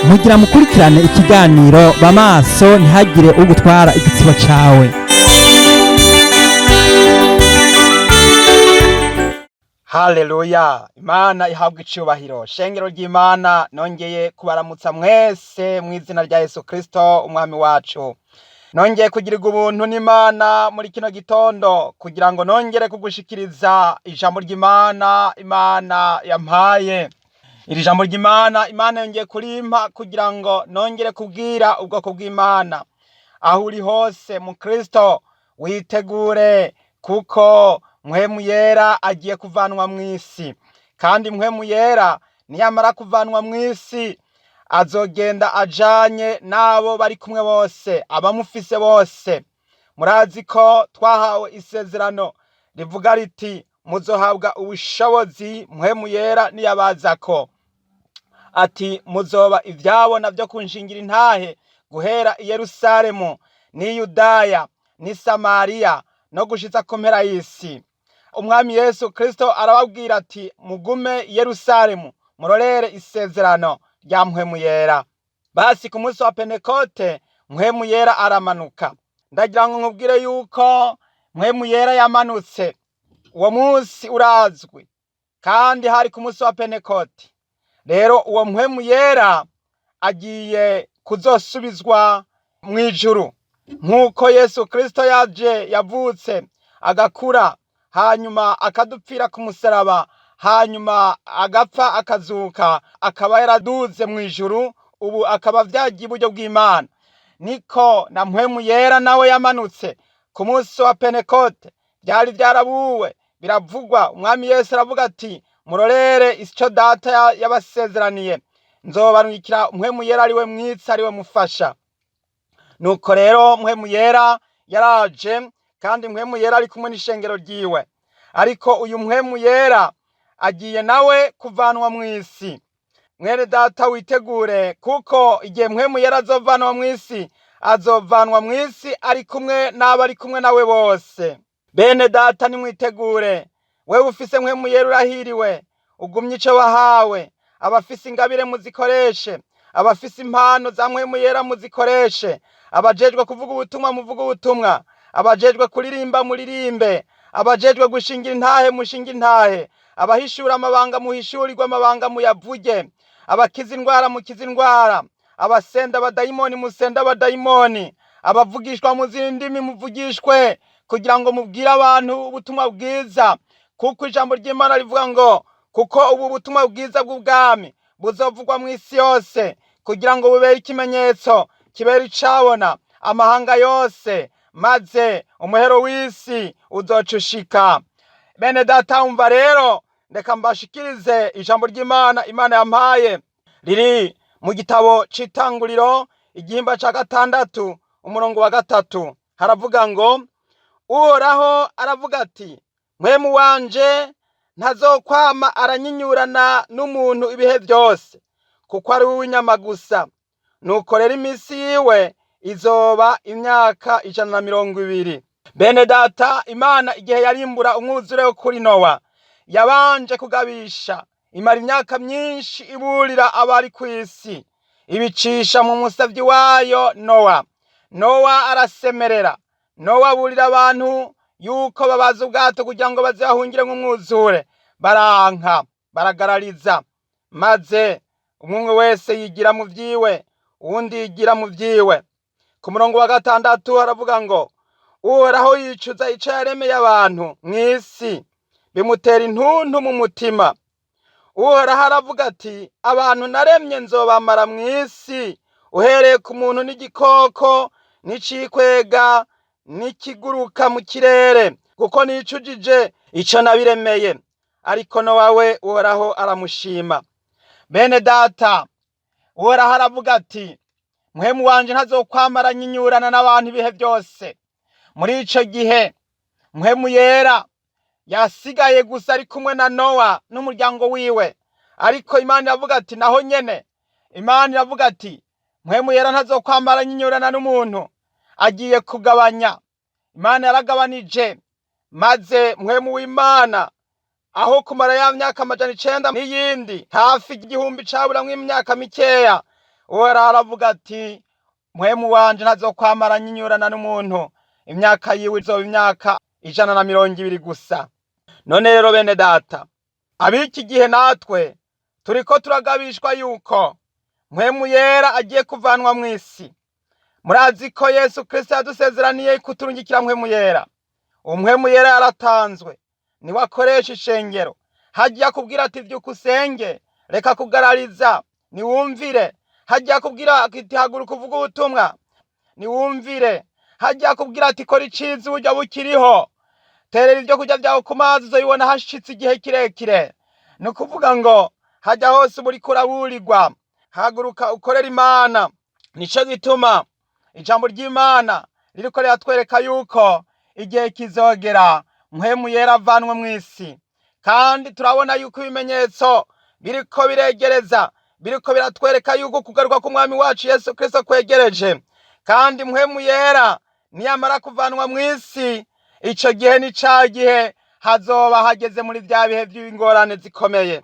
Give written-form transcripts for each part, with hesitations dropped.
mugira mukurikirane ikiganiro bamaso ntihagire ugutwara igitsibo cawe. Haleluya, Imana ihabwa icubahiro. Shengero ry'Imana, nongeye kubaramutsa mwese mw'izina rya Yesu Kristo umwami wacu. Nongeye kugirirwa ubuntu n'Imana muri kino gitondo kugira ngo nongere kugushikiriza ijambo ry'Imana Imana yampaye. Iri jambo ry'Imana Imana yongeye kurimpa kugira ngo nongere kubwira ubwoko bw'Imana. Aho uri hose mu Kristo witegure, kuko Mpwemu Yera agiye kuvanwa mw'isi, kandi Mpwemu Yera niyamara kuvanwa mw'isi azogenda ajanye n'abo bari kumwe bose, abamufise bose. Murazi ko twahawe isezerano rivuga riti muzohabwa ubushobozi Mpwemu Yera niyabazako, ati muzoba ivyabo navyo kunshingira intahe guhera i Yerusalemu n'i Yudaya n'i Samariya no gushitsa ku mpera y'isi. Umwami Yesu Kristo arababwira ati mugume i Yerusalemu murorere isezerano rya Mpwemu Yera. Basi ku munsi wa Pentekote Mpwemu Yera aramanuka. Ndagira ngo nkubwire yuko Mpwemu Yera yamanutse. Uwo munsi urazwi, kandi hari ku munsi wa Pentekote. Rero uwo Mpwemu Yera agiye kuzosubizwa mw'ijuru, nk'uko Yesu Kristo yaje yavutse agakura, hanyuma akadupfira ku musaraba, hanyuma agapfa akazuka, akaba yaraduze mw'ijuru, ubu akaba vyagiye iburyo bw'Imana. Niko na Mpwemu Yera nawe yamanutse ku munsi wa Pentekote. Vyari vyarabuwe biravugwa, umwami Yesu aravuga ati murorere ico data yabasezeraniye, nzobarungikira Mpwemu Yera ariwe mwitsi, ariwe mufasha. Nuko rero Mpwemu Yera yaraje, kandi Mpwemu Yera ari kumwe n'ishengero ryiwe. Ariko uyu Mpwemu Yera agiye nawe kuvanwa mw'isi. Mwene data witegure, kuko igihe Mpwemu Yera azovanwa mw'isi, azovanwa mw'isi ari kumwe n'abari kumwe nawe bose. Bene data nimwitegure, wewe ufise Mpwemu Yera urahiriwe, ugumye ico wahawe. Abafise ingabire muzikoreshe, abafise impano za Mpwemu Yera muzikoreshe, abajejwe kuvuga ubutumwa muvuga ubutumwa, abajejwe kuririmba muririmbe, abajejwe gushingira intahe mushinga intahe, abahishura amabanga muhishurirwe amabanga muyavuge, abakiza indwara mukiza indwara, abasenda abadayimoni musenda abadayimoni, abavugishwa mu zindi ndimi muvugishwe, kugira ngo mubwire abantu ubutumwa bwiza. Kuko ijambo ry'Imana rivuga ngo kuko ubu butumwa bwiza bw'ubwami buzovugwa mw'isi yose, kugira ngo bubere ikimenyetso, kibere icabona amahanga yose, maze umuhero w'isi uzocushika. Bene data umva rero, ndeka mbashikirize ijambo ry'Imana Imana yampaye, riri mu gitabo c'Itanguriro igihimba ca 6 umurongo wa 3. Haravuga ngo Uhoraho aravuga ati Mpwemu wanje ntazokwama aranyinyurana n'umuntu ibihe byose, kuko ari uw'inyama gusa. Nuko rero imisi yiwe izoba imyaka 120. Bene data, Imana igihe yarimbura umwuzure wo kuri Nowa, yabanje kugabisha, imara imyaka myinshi iburira abari kw'isi, ibicisha mu musavyi wayo Nowa. Nowa arasemerera. Nowa aburira abantu yuko babaza ubwato kugira ngo bazahungire nk'umwuzure. Baranka, baragarariza, maze umwe wese yigira mu vyiwe, uwundi yigira mu vyiwe. Ku murongo wa 6 haravuga ngo Uhoraho yicuza ico yaremeye abantu mw'isi, bimutera intuntu mu mutima. Uhoraho aravuga ati abantu naremye nzobamara mw'isi, uhereye ku muntu n'igikoko n'icikwega n'ikiguruka mu kirere, kuko nicujije ico nabiremeye. Ariko Nowa we Uhoraho aramushima. Bene data, Uhoraho aravuga ati Mpwemu wanje ntazokwama anyinyurana n'abantu ibihe byose. Muri ico gihe Mpwemu Yera yasigaye gusa ari kumwe na Nowa n'umuryango wiwe. Ariko Imana iravuga ati naho nyene, Imana iravuga ati Mpwemu Yera ntazokwama anyinyurana n'umuntu, agiye kugabanya. Imana yaragabanije, maze Mpwemu w'Imana aho kumara ya myaka 900 n'iyindi hafi igihumbi caburamwo imyaka mikeya, uhoraho aravuga ati mpwemu wanje ntazokwamara nyinyurana n'umuntu, imyaka yiwe izoba imyaka 120 gusa. None rero bene data, ab'iki gihe natwe turiko turagabishwa yuko mpwemu yera agiye kuvanwa mw'isi. Murazi ko Yesu Kristo yadusezeraniye kuturungikira mpwemu yera. Mpwemu yera yaratanzwe, niwe akoresha ishengero. Hagiye kubwira ati vyuka usenge, reka kugarariza, niwumvire. Hagiye kubwira ati haguruka uvuge ubutumwa, niwumvire. Hagiye kubwira ati kora iciza uburyo bukiriho, terera ibyo kurya vyawe ku mazi uzoyibona hashitse igihe kirekire. Ni ukuvuga ngo hajya hose uba uriko uraburirwa, haguruka ukorera Imana. Nico gituma ijambo ry'Imana ririko riratwereka yuko igihe kizogera mpwemu yera avanwe mw'isi, kandi turabona yuko ibimenyetso biriko biregereza, biriko biratwereka yuko kugaruka k'umwami wacu Yesu Kristo kwegereje. Kandi mpwemu yera niyamara kuvanwa mw'isi, ico gihe ni ca gihe hazoba hageze muri vya bihe vy'ingorane zikomeye.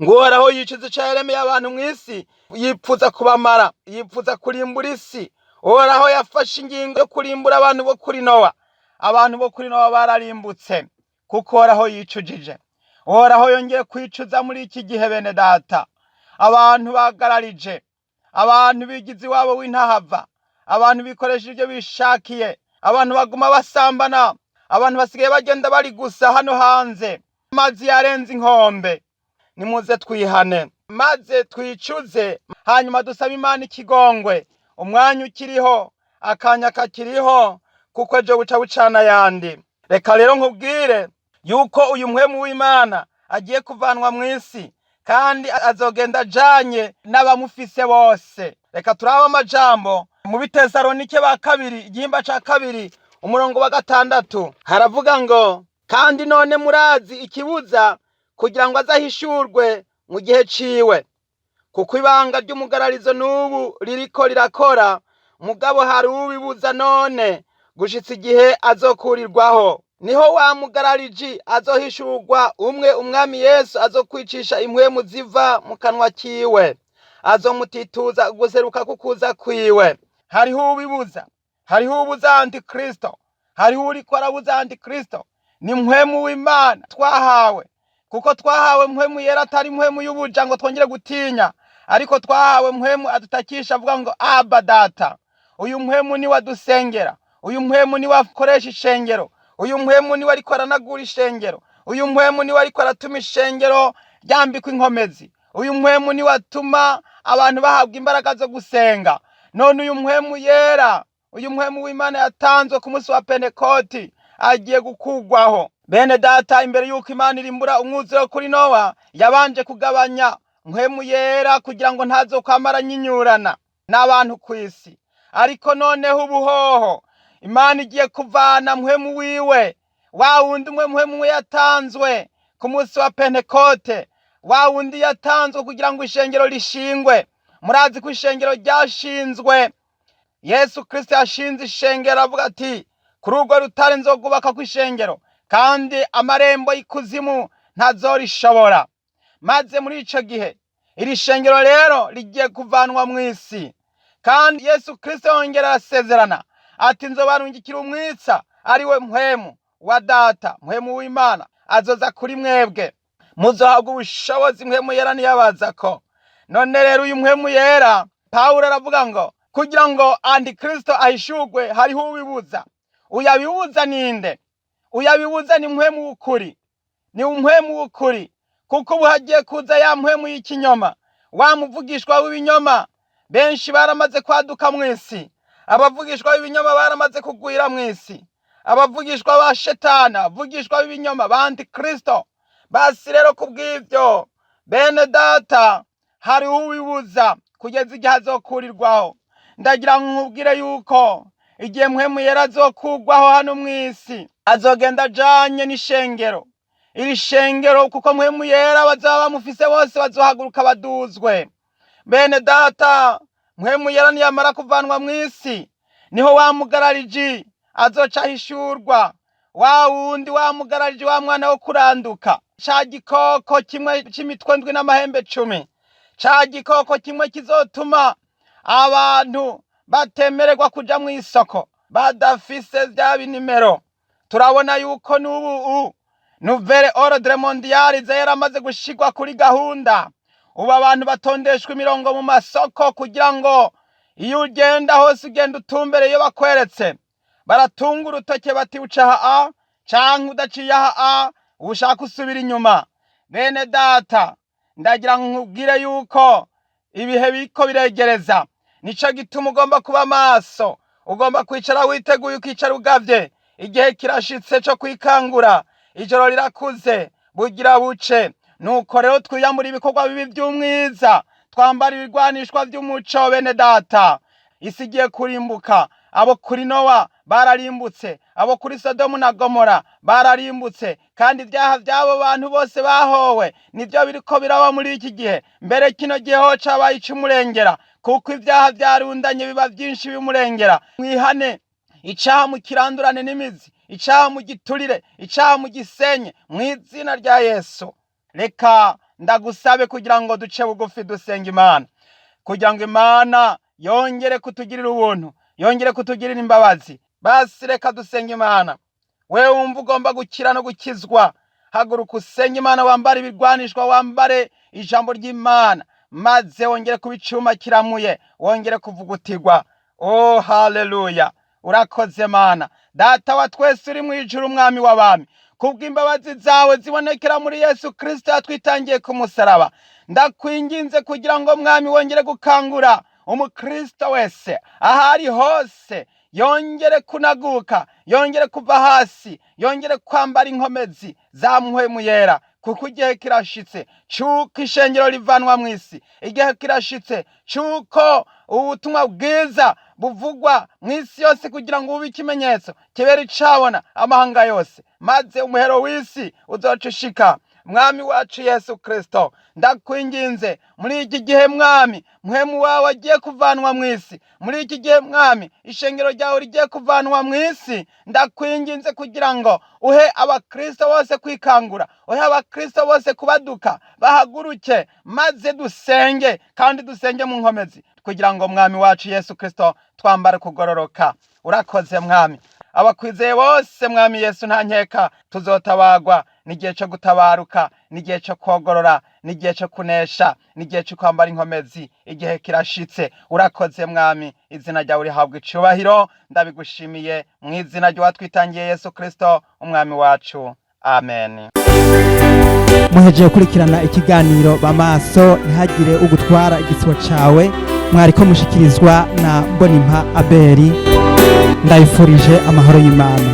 Nguhoraho yicuza ico yaremeye abantu mw'isi, yipfuza kubamara, yipfuza kurimbura isi. Uhoraho yafashe ingingo yo kurimbura abantu bo kuri Nowa. Abantu bo kuri Nowa bararimbutse kuko Uhoraho yicujije. Uhoraho yongeye kwicuza muri iki gihe bene data. Abantu bagararije, abantu bigize iwabo w'intahava, abantu bikoresha ibyo bishakiye, abantu baguma basambana, abantu basigaye bagenda bari gusa hano hanze, amazi yarenze inkombe. Nimuze twihane maze twicuze, hanyuma dusabe Imana ikigongwe. Umwanya ukiriho, akanya kakiriho, kuko ejo buca bucana yandi. Reka rero nkubwire yuko uyu mpwemu w'Imana agiye kuvanwa mw'isi, kandi azogenda ajanye n'abamufise bose. Reka turabe amajambo mu Bitesalonike ba kabiri, igihimba ca kabiri, umurongo wa 6. Haravuga ngo, kandi none murazi ikibuza kugira ngo azahishurwe mu gihe ciwe, kuko ibanga ry'umugararizo n'ubu ririko rirakora, mugabo hari ubibuza none gushitsa igihe azokurirwaho. Niho wa mugarariji azohishurwa, umwe umwami Yesu azokwicisha impwemu ziva mu kanwa kiwe, azomutituza guseruka kukuza kwiwe. Hariho ubibuza, hariho ubuza Antikristo, hariho uriko arabuza Antikristo. Ni mpwemu w'Imana twahawe, kuko twahawe mpwemu yera, atari mpwemu y'ubuja ngo twongere gutinya, ariko twahawe mpwemu adutakisha avuga ngo Aba Data. Uyu mpwemu ni wadusengera, uyu mpwemu ni wakoresha ishengero, uyu mpwemu ni wariko aranagura ishengero, uyu mpwemu ni wariko aratuma ishengero ryambikwa inkomezi, uyu mpwemu ni watuma abantu bahabwa imbaraga zo gusenga. None uyu mpwemu yera, uyu mpwemu w'Imana yatanzwe ku munsi wa Pentekoti agiye gukugwaho. Bene data, imbere yuko Imana irimbura umwuzure kuri Nowa, yabanje kugabanya mpwemu yera kugira ngo ntazokwamara nyinyurana n'abantu kw'isi. Ariko noneho ubuhoho Imana igiye kuvana mpwemu wiwe, wa wundi mpwemu we yatanzwe ku munsi wa Pentekote, wa wundi yatanzwe kugira ngo ishengero rishingwe. Murazi ko ishengero ryashinzwe, Yesu Kristo yashinze ishengero avuga ati kuri urwo rutare nzogubaka kw'ishengero, kandi amarembo y'ikuzimu ntazorishobora. Maze muri ico gihe iri shengero rero rigiye kuvanwa mw'isi, kandi Yesu Kristo yongera arasezerana ati nzobarungikira umwitsa, ari we mpwemu wa Data, mpwemu w'Imana, azoza kuri mwebwe, muzohabwa ubushobozi mpwemu yera niyabazako. None rero uyu mpwemu yera, Pawulo aravuga ngo kugira ngo Antikristo ahishurwe hariho ubibuza. Uyabibuza ninde? Uyabibuza ni mpwemu w'ukuri, ni mpwemu w'ukuri, kuko ubu hagiye kuza ya mpwemu y'ikinyoma, wa muvugishwa w'ibinyoma. Benshi baramaze kwaduka mw'isi, abavugishwa b'ibinyoma baramaze kugwira mw'isi, abavugishwa ba Shetana, abavugishwa b'ibinyoma ba Antikristo. Basi rero kubw'ivyo bene data, hariho ubibuza kugeza igihe azokurirwaho. Ndagira nkubwire yuko igihe mpwemu yera azokugwaho hano mw'isi, azogenda ajanye n'ishengero. Iri shengero kuko mpwemu yera bazaba bamufise bose bazohaguruka baduzwe. Bene data, mpwemu yera niyamara kuvanwa mw'isi, niho wa mugarariji azoca ahishurwa, wa wundi wa mugarariji, wa mwana wo kuranduka, ca gikoko kimwe c'imitwe ndwi n'amahembe 10, ca gikoko kimwe kizotuma abantu batemererwa kuja mu isoko badafise vya binimero. Turabona yuko n'ubu nouvelle ordre mondiale iza yaramaze gushigwa kuri gahunda. Ubu abantu batondeshwa imirongo mu masoko kugira ngo iyo ugenda hose ugenda utumbere iyo bakweretse. Baratunga urutoke bati uca aha canke udaciye aha ushaka usubira inyuma. Bene data, ndagira nkubwire yuko ibihe biriko biregereza. Nico gituma ugomba kuba maso, ugomba kwicara witeguye, ukicara ugavye. Igihe kirashitse co kwikangura, ijoro rirakuze bugira buce. Nuko rero twiyambura ibikorwa bibi vy'umwiza, twambara ibigwanishwa vy'umuco. Bene data, isi igiye kurimbuka. Abo kuri Nowa bararimbutse, abo kuri Sodomu na Gomora bararimbutse, kandi ibyaha by'abo bantu bose bahowe nivyo biriko biraba muri iki gihe. Mbere kino gihe ho cabaye ic'umurengera, kuko ibyaha vyarundanye biba vyinshi bimurengera. Mwihane, icaha mu kirandurane n'imizi, icaha mu giturire, icaha mu gisenye, mw'izina rya Yesu. Reka ndagusabe kugira ngo duce bugufi dusenga Imana, kugira ngo Imana yongere kutugirira ubuntu, yongere kutugirira imbabazi. Basi reka dusenga Imana. Wewe wumva ugomba gukira no gukizwa, haguruka usenge Imana, wambare ibigwanishwa, wambare ijambo ry'Imana, maze wongere kuba icuma kiramuye, wongere kuvugutirwa. Oh, haleluya! Urakoze Mana, Data wa twese uri mu ijuru, umwami w'abami. Kubw'imbabazi zawe zibonekera muri Yesu Kristo yatwitangiye ku musaraba, ndakwinginze kugira ngo mwami wongere gukangura umukristo wese ahari hose, yongere kunaguka, yongere kuva hasi, yongere kwambara inkomezi za mpwemu yera. Kuko igihe kirashitse cuko ishengero rivanwa mw'isi. Igihe kirashitse cuko ubutumwa bwiza buvugwa mw'isi yose, kugira ngo ube ikimenyetso kibera icabona amahanga yose, maze umuhero w'isi uzoca ushika. Mwami wacu Yesu Kristo, ndakwinginze muri iki gihe mwami, mpwemu wawe agiye kuvanwa mw'isi. Muri iki gihe mwami, ishengero ryawe rigiye kuvanwa mw'isi. Ndakwinginze kugira ngo uhe abakristo bose kwikangura, uhe abakristo bose kubaduka, bahaguruke, maze dusenge, kandi dusenge mu nkomezi, kugira ngo mwami wacu Yesu Kristo twambare kugororoka. Urakoze mwami. Abakwizeye bose mwami Yesu, nta nkeka tuzotabagwa. Nigihe cyo gutabaruka, nigihe cyo kogorora, nigihe cyo kunesha, nigihe cyo kwambara inkomezi. Igihe kirashitse. Urakoze mwami, izina ryawe rihabwa icubahiro. Ndabigushimiye mu izina ry'uwatwitangiye Yesu Kristo umwami wacu, amen. Muhejeje kurikirana ikiganiro Bamaso ntihagire ugutwara igisibo cawe, mwariko mushikirizwa na Mbonimpa Abeli. Ndayifurije amahoro y'Imana.